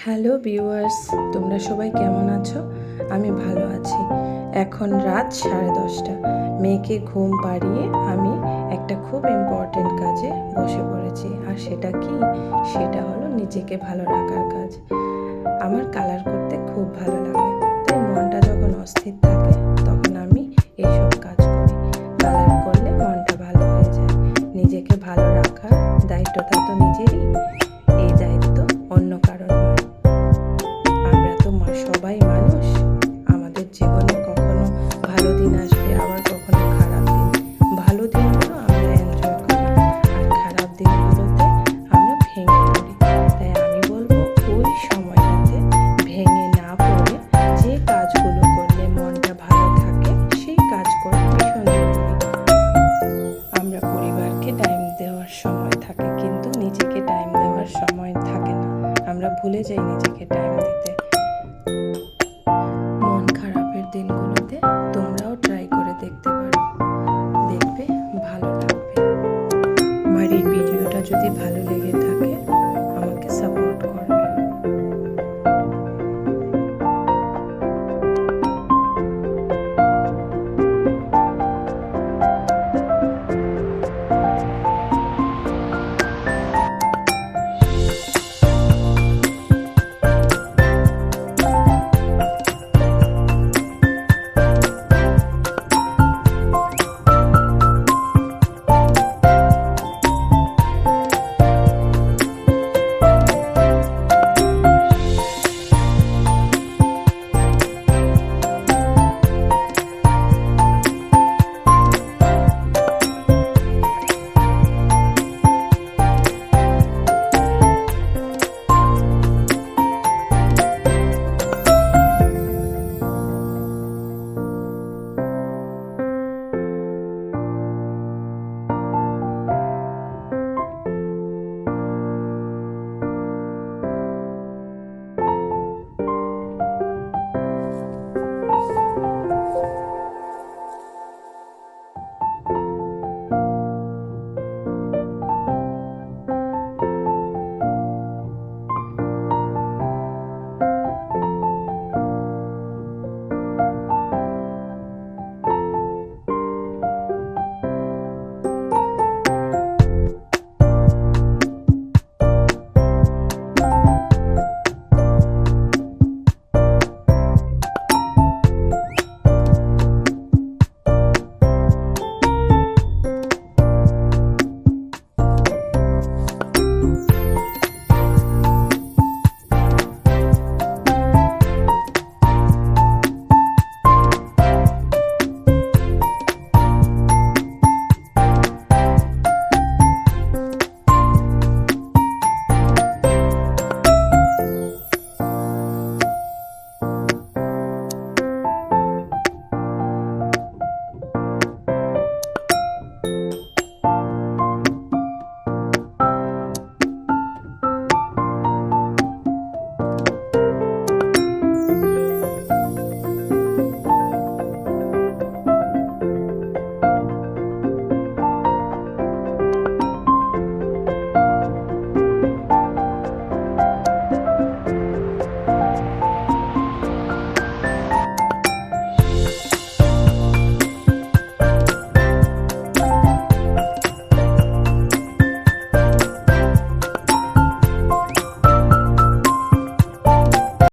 Hello viewers, তোমরা সবাই কেমন আছো? আমি ভালো আছি। এখন রাত 10:30। মেয়েকে ঘুম পাড়িয়ে আমি একটা খুব ইম্পর্টেন্ট কাজে বসে পড়েছি। আর সেটা কি? সেটা হলো নিজেকে ভালো রাখার কাজ। আমার কালার করতে খুব ভালো লাগে, তাই মনটা যখন অস্থির থাকে তখন আমি এইসব কাজ করি। কালার করলে মনটা ভালো হয়ে যায়। নিজেকে ভালো রাখার দায়িত্বটা তো নিজেরই, এই দায়িত্ব অন্য কারণ নয়। আমরা তো সবাই মানুষ, আমাদের জীবনে কখনো ভালো দিন আসবে, আবার কখনো খারাপ দিন। ভালো দিনগুলো আমরা এনজয় করি, আর খারাপ দিনগুলোতে আমরা ভেঙে পড়ি। তাই আমি বলবো, ওই সময়টাতে ভেঙে না পড়ে যে কাজগুলো করলে মনটা ভালো থাকে সেই কাজ করা ভীষণ জরুরি। আমরা পরিবারকে টাইম দেওয়ার সময় থাকে, কিন্তু নিজেকে টাইম দেওয়ার সময় থাকে না। আমরা ভুলে যাই নিজেকে টাইম দিতে।